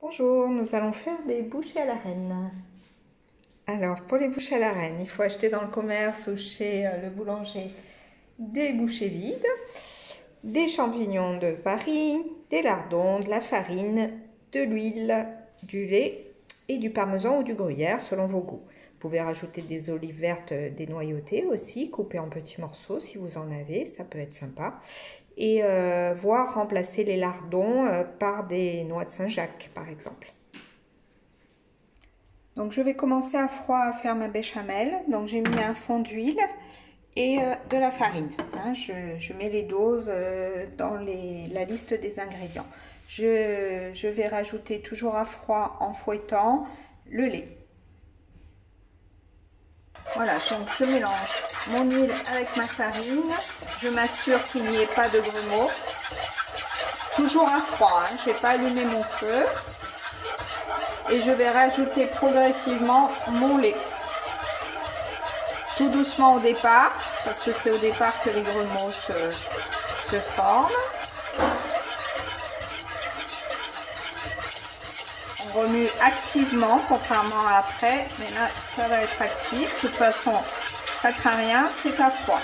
Bonjour, nous allons faire des bouchées à la reine. Alors, pour les bouchées à la reine, il faut acheter dans le commerce ou chez le boulanger des bouchées vides, des champignons de Paris, des lardons, de la farine, de l'huile, du lait et du parmesan ou du gruyère selon vos goûts. Vous pouvez rajouter des olives vertes dénoyautées aussi, coupées en petits morceaux si vous en avez, ça peut être sympa. Et voire remplacer les lardons par des noix de Saint-Jacques par exemple. Donc je vais commencer à froid à faire ma béchamel. Donc j'ai mis un fond d'huile et de la farine. Hein, je mets les doses dans la liste des ingrédients. Je vais rajouter toujours à froid en fouettant le lait. Voilà, donc je mélange mon huile avec ma farine. Je m'assure qu'il n'y ait pas de grumeaux. Toujours à froid, hein, je n'ai pas allumé mon feu. Et je vais rajouter progressivement mon lait. Tout doucement au départ, parce que c'est au départ que les grumeaux se forment. On remue activement, contrairement à après, mais là ça va être actif. De toute façon, ça craint rien, c'est à froid.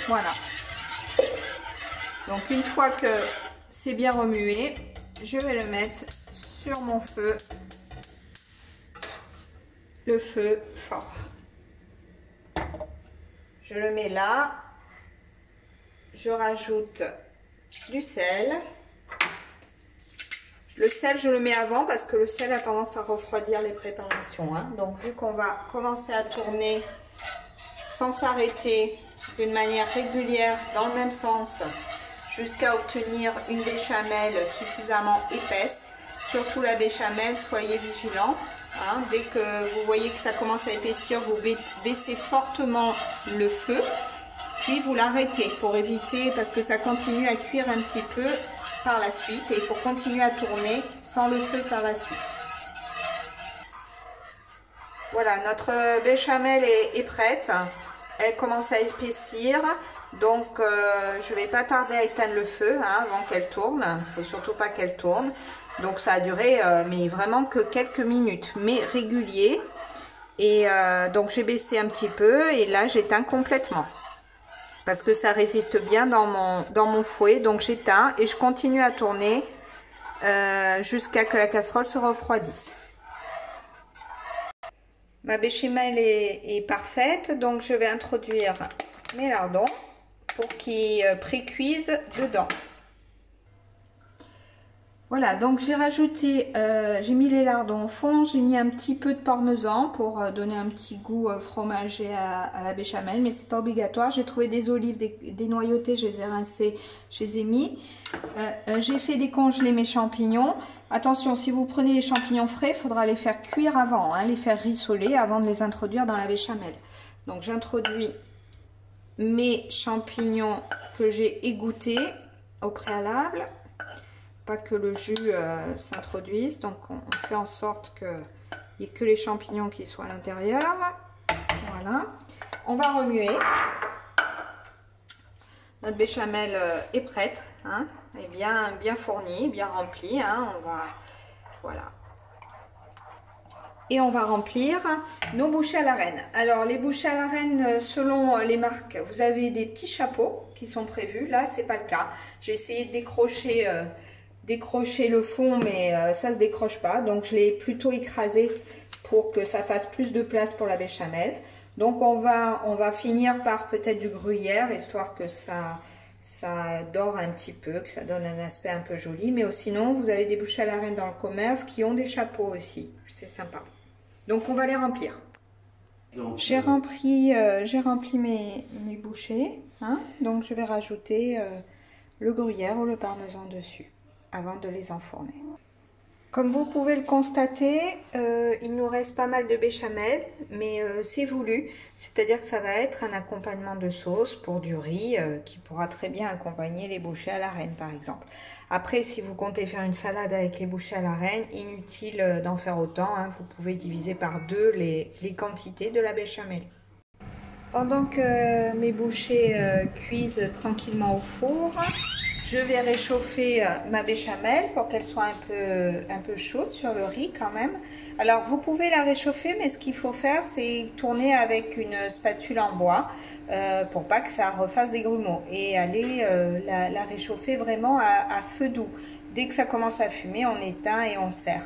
Voilà. Donc une fois que c'est bien remué, je vais le mettre sur mon feu, le feu fort. Je le mets là, je rajoute du sel. Le sel, je le mets avant parce que le sel a tendance à refroidir les préparations. Hein. Donc vu qu'on va commencer à tourner sans s'arrêter, d'une manière régulière, dans le même sens, jusqu'à obtenir une béchamel suffisamment épaisse. Surtout la béchamel, soyez vigilants. Hein. Dès que vous voyez que ça commence à épaissir, vous baissez fortement le feu, puis vous l'arrêtez pour éviter, parce que ça continue à cuire un petit peu par la suite, et il faut continuer à tourner sans le feu par la suite. Voilà, notre béchamel est prête. Elle commence à épaissir, donc je ne vais pas tarder à éteindre le feu hein, avant qu'elle tourne. Il ne faut surtout pas qu'elle tourne. Donc ça a duré, mais vraiment que quelques minutes, mais régulier. Et donc j'ai baissé un petit peu et là j'éteins complètement. Parce que ça résiste bien dans mon fouet. Donc j'éteins et je continue à tourner jusqu'à que la casserole se refroidisse. Ma béchamel est parfaite, donc je vais introduire mes lardons pour qu'ils pré-cuisent dedans. Voilà, donc j'ai rajouté, j'ai mis les lardons au fond, j'ai mis un petit peu de parmesan pour donner un petit goût fromager à la béchamel, mais c'est pas obligatoire. J'ai trouvé des olives dénoyautées, je les ai rincées, je les ai mis. J'ai fait décongeler mes champignons. Attention, si vous prenez les champignons frais, il faudra les faire cuire avant, hein, les faire rissoler avant de les introduire dans la béchamel. Donc j'introduis mes champignons que j'ai égouttés au préalable. Pas que le jus s'introduise, donc on fait en sorte qu'il n'y ait que les champignons qui soient à l'intérieur. Voilà, on va remuer. Notre béchamel est prête, hein, est bien fournie, bien remplie. Hein, voilà. Et on va remplir nos bouchées à la reine. Alors les bouchées à la reine, selon les marques, vous avez des petits chapeaux qui sont prévus. Là, c'est pas le cas. J'ai essayé de décrocher le fond, mais ça se décroche pas. Donc je l'ai plutôt écrasé pour que ça fasse plus de place pour la béchamel. Donc on va finir par peut-être du gruyère, histoire que ça dore un petit peu, que ça donne un aspect un peu joli. Mais sinon, vous avez des bouchées à la reine dans le commerce qui ont des chapeaux aussi. C'est sympa. Donc on va les remplir. J'ai rempli mes bouchées. Hein, donc je vais rajouter le gruyère ou le parmesan dessus avant de les enfourner. Comme vous pouvez le constater, il nous reste pas mal de béchamel, mais c'est voulu, c'est-à-dire que ça va être un accompagnement de sauce pour du riz qui pourra très bien accompagner les bouchées à la reine par exemple. Après, si vous comptez faire une salade avec les bouchées à la reine, inutile d'en faire autant, hein, vous pouvez diviser par deux les quantités de la béchamel. Pendant que mes bouchées cuisent tranquillement au four, je vais réchauffer ma béchamel pour qu'elle soit un peu chaude sur le riz quand même. Alors vous pouvez la réchauffer, mais ce qu'il faut faire, c'est tourner avec une spatule en bois pour pas que ça refasse des grumeaux. Et aller la réchauffer vraiment à feu doux. Dès que ça commence à fumer, on éteint et on sert.